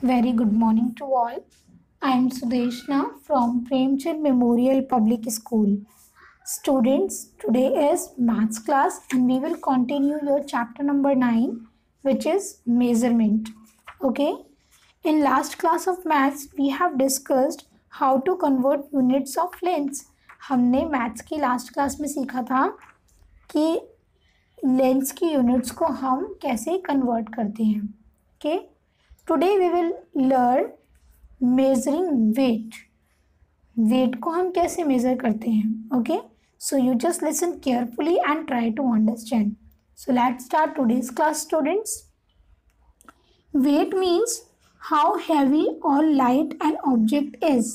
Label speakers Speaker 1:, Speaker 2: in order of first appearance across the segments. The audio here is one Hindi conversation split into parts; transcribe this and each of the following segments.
Speaker 1: Very good morning to all. I am Sudeshna from Premchand Memorial Public School. Students, today is maths class and we will continue your chapter number 9, which is measurement. Okay. In last class of maths, we have discussed how to convert units of lengths. हमने maths की last class में सीखा था कि लेंथ्स की यूनिट्स को हम कैसे कन्वर्ट करते हैं. Okay. Today we will learn measuring weight. Weight को हम कैसे मेजर करते हैं. Okay. So you just listen carefully and try to understand. So let's start today's class students. Weight means how heavy और light an object is.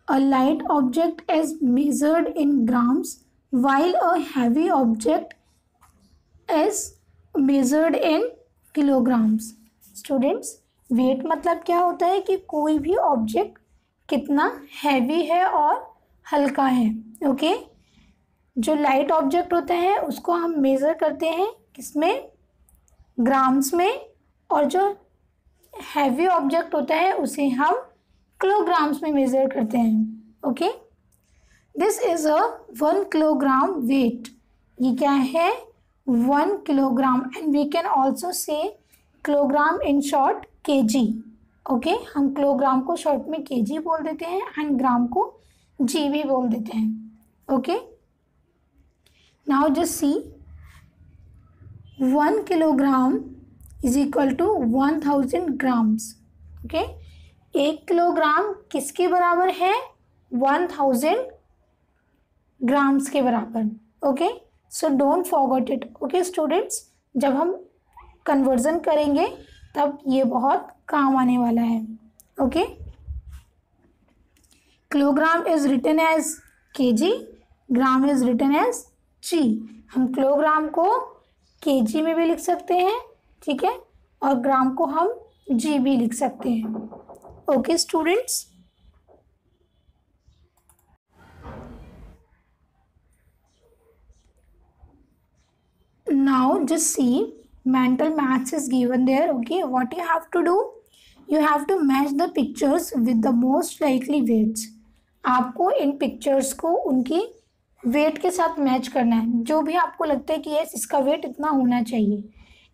Speaker 1: A light object is measured in grams while a heavy object is measured in kilograms. Students, weight मतलब क्या होता है कि कोई भी ऑब्जेक्ट कितना हैवी है और हल्का है. ओके. जो लाइट ऑब्जेक्ट होता है उसको हम मेज़र करते हैं किसमें, ग्राम्स में, और जो हैवी ऑब्जेक्ट होता है उसे हम किलोग्राम्स में मेजर करते हैं. Okay. This is a 1 kilogram weight. ये क्या है, 1 kilogram. And we can also say kilogram in short KG. Okay. हम किलोग्राम को शॉर्ट में केजी बोल देते हैं एंड ग्राम को जी भी बोल देते हैं. Okay. Now just see, 1 kilogram is equal to 1000 grams. Okay. 1 kilogram किसके बराबर है, 1000 ग्राम्स के बराबर. Okay. So don't forget it. Okay students, जब हम कन्वर्जन करेंगे तब ये बहुत काम आने वाला है. Okay. Kilogram is written as KG, gram is written as G. हम किलोग्राम को केजी में भी लिख सकते हैं, ठीक है, और ग्राम को हम जी भी लिख सकते हैं. Okay students, now just see, mental maths is given there. Okay, what you have to do, you have to match the pictures with the most likely weights. आपको इन पिक्चर्स को उनकी वेट के साथ मैच करना है. जो भी आपको लगता है कि यस इसका वेट इतना होना चाहिए.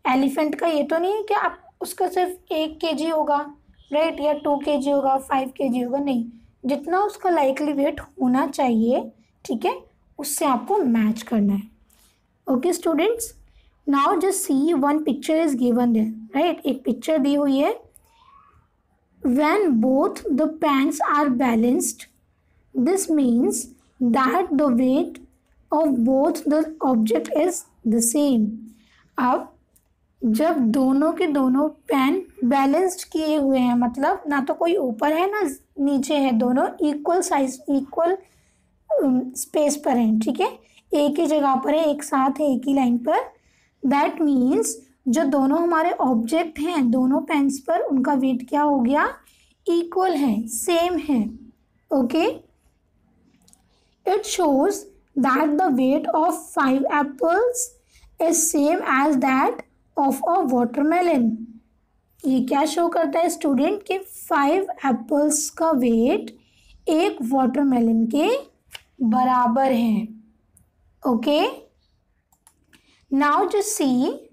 Speaker 1: एलिफेंट का ये तो नहीं है कि आप उसका सिर्फ 1 kg होगा, राइट, या 2 kg होगा, 5 kg होगा. नहीं, जितना उसका लाइकली वेट होना चाहिए, ठीक है, उससे आपको मैच करना है. Okay students, now just see, one picture is given there, right. एक पिक्चर दी हुई है. When both the pans are balanced, this means that the weight of both the object is the same. अब जब दोनों के दोनों पेन बैलेंस्ड किए हुए हैं, मतलब ना तो कोई ऊपर है ना नीचे है, दोनों इक्वल साइज, इक्वल स्पेस पर हैं, ठीक है, एक ही जगह पर है, एक साथ है, एक ही लाइन पर. दैट मीन्स जो दोनों हमारे ऑब्जेक्ट हैं, दोनों पेन्स पर उनका वेट क्या हो गया, इक्वल है, सेम है. Okay. It shows that the weight of 5 apples is same as that of a watermelon. ये क्या शो करता है स्टूडेंट कि 5 एप्पल्स का वेट एक वाटरमेलन के बराबर है. Okay. Now just see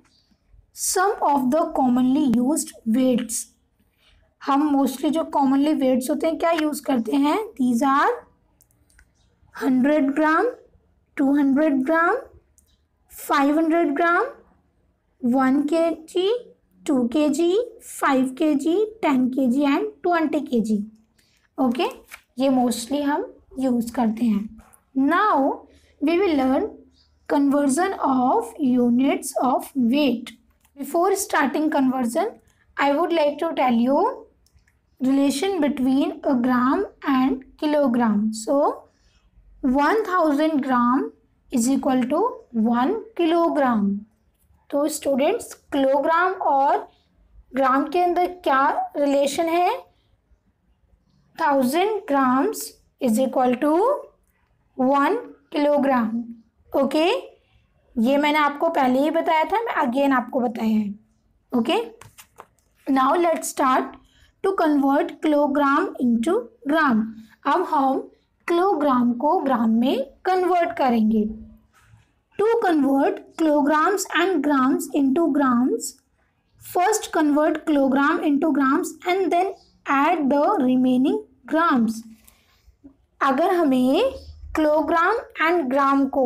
Speaker 1: some of the commonly used weights. हम मोस्टली जो कॉमनली वेट्स होते हैं क्या यूज करते हैं, these are 100 gram, 200 gram, 500 gram, 1 kg, 2 kg, 5 kg, 10 kg and 20 kg. Okay. ये मोस्टली हम यूज करते हैं. Now we will learn conversion of units of weight. Before starting conversion, I would like to tell you relation between a gram and kilogram. So 1000 gram is equal to 1 kilogram. तो स्टूडेंट्स, किलोग्राम और ग्राम के अंदर क्या रिलेशन है, 1000 grams is equal to 1 kilogram. Okay. ये मैंने आपको पहले ही बताया था, मैं अगेन आपको बताया है. Okay. Now let's start to convert kilogram into gram. अब हम किलोग्राम को ग्राम में कन्वर्ट करेंगे। To convert kilograms and grams into grams, first convert kilogram into grams and then add the remaining grams. अगर हमें किलोग्राम एंड ग्राम को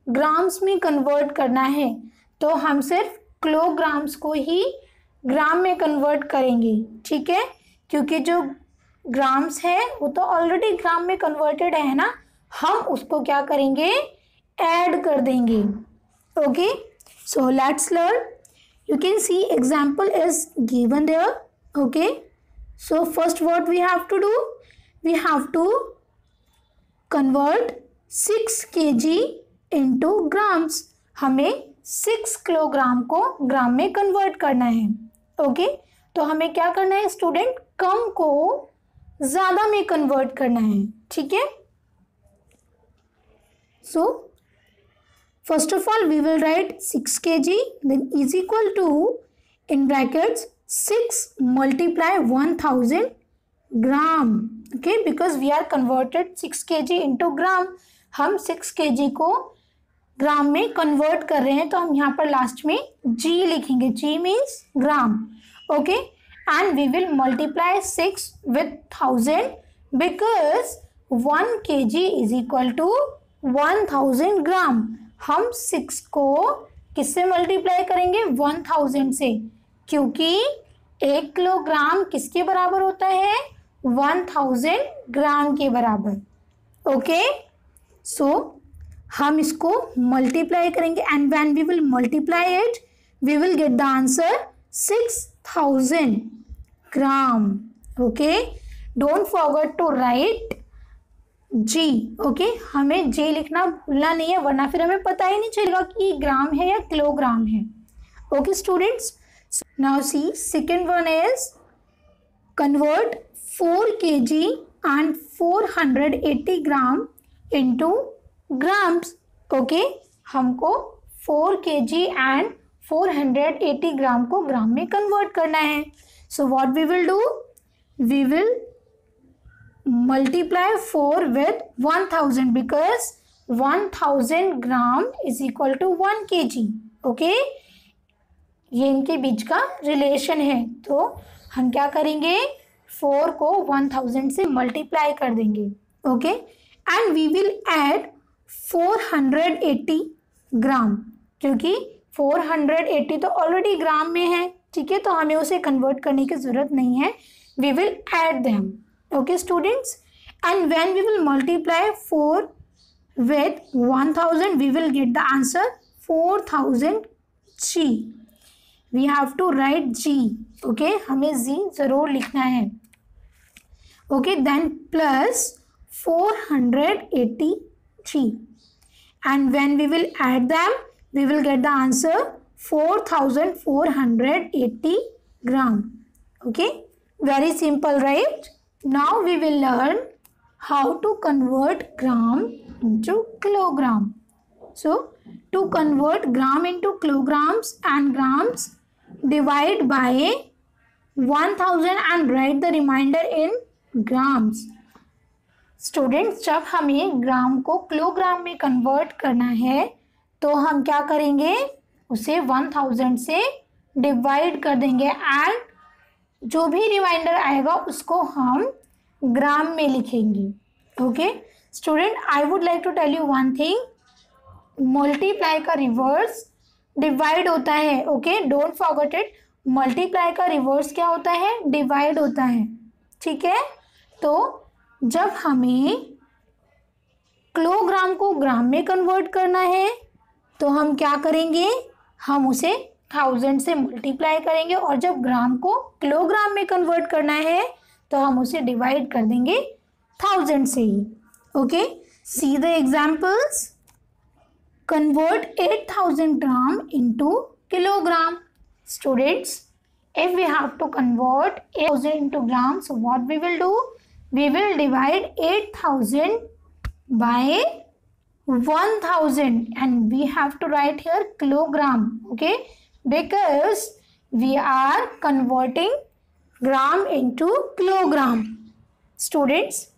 Speaker 1: ग्राम्स में कन्वर्ट करना है तो हम सिर्फ किलोग्राम्स को ही ग्राम में कन्वर्ट करेंगे, ठीक है, क्योंकि जो ग्राम्स है वो तो ऑलरेडी ग्राम में कन्वर्टेड है ना, हम उसको क्या करेंगे, ऐड कर देंगे। Okay, so let's learn. You can see example is given there. Okay, so first what we have to do, we have to convert 6 kg into grams। हमें 6 किलोग्राम को ग्राम में कन्वर्ट करना है। ओके, तो हमें क्या करना है स्टूडेंट, कम को ज़्यादा में कन्वर्ट करना है, ठीक है। सो first of all we will write 6 kg then is equal to in brackets 6 multiply 1000 gram। okay, because we are converted 6 kg into gram, हम 6 kg को ग्राम में कन्वर्ट कर रहे हैं तो हम यहाँ पर लास्ट में g लिखेंगे, g means gram. Okay, and we will multiply 6 with 1000 because 1 kg is equal to 1000 ग्राम। हम 6 को किससे मल्टीप्लाई करेंगे, 1000 से, क्योंकि 1 किलोग्राम किसके बराबर होता है, 1000 ग्राम के बराबर। ओके, सो हम इसको मल्टीप्लाई करेंगे and when we will multiply it we will get the answer 6000 gram. Okay, don't forget to write G. Okay, हमें जी लिखना भूलना नहीं है, वरना फिर हमें पता ही नहीं चलेगा कि ग्राम है या किलोग्राम है। Okay students, now see second one is convert 4 kg and 480 gram into grams. Okay, हमको 4 kg एंड 480 ग्राम को ग्राम में कन्वर्ट करना है। So what we will do, we will multiply 4 with 1000 because 1000 gram is equal to 1 kg। Okay, ये इनके बीच का रिलेशन है, तो हम क्या करेंगे, 4 को 1000 से मल्टीप्लाई कर देंगे। Okay, and we will add 480 gram, क्योंकि 480 तो ऑलरेडी ग्राम में है, ठीक है, तो हमें उसे कन्वर्ट करने की ज़रूरत नहीं है। We will add them. Okay students, and when we will multiply 4 with 1000 we will get the answer 4000 G। we have to write G। okay, हमें G ज़रूर लिखना है। okay, then plus 480 G and when we will add them we will get the answer 4480 gram। okay, very simple, right? Now we will learn how to convert gram into kilogram. So to convert gram into kilograms and grams, divide by 1000 and write the remainder in grams। Students, जब हमें ग्राम को किलोग्राम में कन्वर्ट करना है तो हम क्या करेंगे, उसे 1000 से डिवाइड कर देंगे एंड जो भी रिमाइंडर आएगा उसको हम ग्राम में लिखेंगे। Okay student, I would like to tell you one thing, multiply का रिवर्स डिवाइड होता है। Okay, don't forget it, multiply का रिवर्स क्या होता है, डिवाइड होता है, ठीक है। तो जब हमें किलोग्राम को ग्राम में कन्वर्ट करना है तो हम क्या करेंगे, हम उसे 1000 से मल्टीप्लाई करेंगे, और जब ग्राम को किलोग्राम में कन्वर्ट करना है तो हम उसे डिवाइड कर देंगे 1000 से ही। Okay, see the examples. Convert 8000 gram into kilogram. Students, if we have to convert 8000 into grams, so what we will do, we will divide 8000 by 1000 and we have to write here kilogram, okay, because we are converting gram into kilogram. Students,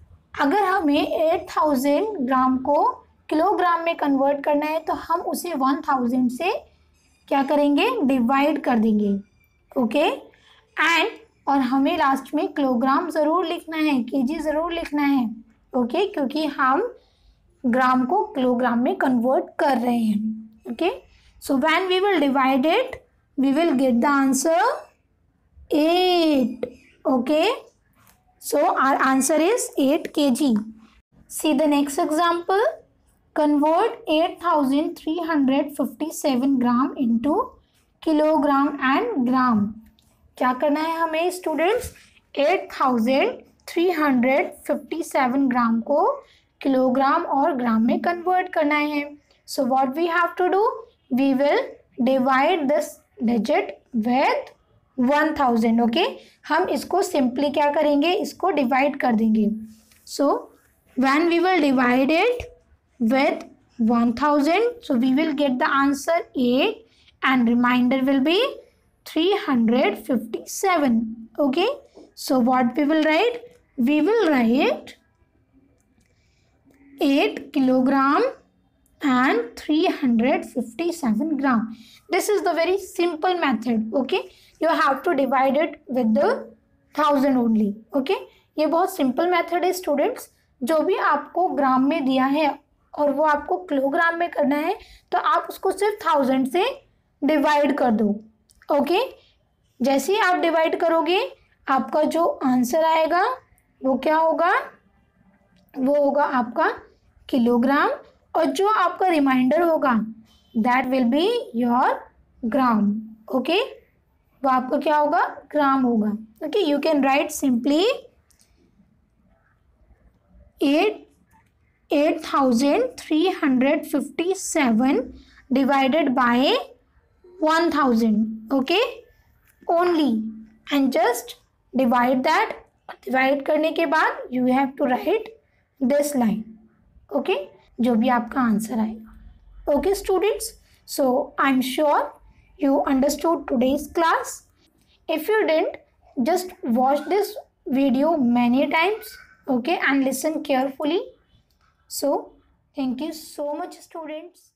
Speaker 1: अगर हमें 8000 ग्राम को किलोग्राम में कन्वर्ट करना है तो हम उसे 1000 से क्या करेंगे, डिवाइड कर देंगे। ओके एंड और हमें लास्ट में किलोग्राम ज़रूर लिखना है, केजी ज़रूर लिखना है। ओके क्योंकि हम ग्राम को किलोग्राम में कन्वर्ट कर रहे हैं। Okay so when we will divide it we will get the answer 8. Okay so our answer is 8 kg. See the next example. Convert 8357 gram into kilogram and gram. क्या करना है हमें स्टूडेंट्स, 8357 ग्राम को किलोग्राम और ग्राम में कन्वर्ट करना है। So what we have to do, we will divide this digit with 1000. Okay हम इसको सिंपली क्या करेंगे, इसको डिवाइड कर देंगे। So when we will divide it with 1000 so we will get the answer 8 and remainder will be 357. Okay so what we will write, we will write 8 kilogram and 357 gram. This is the very simple method. Okay, you have to divide it with the 1000 only. Okay, ये बहुत सिंपल मेथड है स्टूडेंट्स। जो भी आपको ग्राम में दिया है और वो आपको किलोग्राम में करना है तो आप उसको सिर्फ 1000 से डिवाइड कर दो। ओके जैसे ही आप डिवाइड करोगे आपका जो आंसर आएगा वो क्या होगा, वो होगा आपका किलोग्राम और जो आपका रिमाइंडर होगा that will be your gram. Okay वो आपका क्या होगा, ग्राम होगा। Okay you can write simply 8357 divided by 1000. Okay only and just divide that. Divide करने के बाद you have to write this line. Okay जो भी आपका आंसर आएगा। Okay students, so I am sure you understood today's class. If you didn't, just watch this video many times, okay, and listen carefully. So thank you so much students.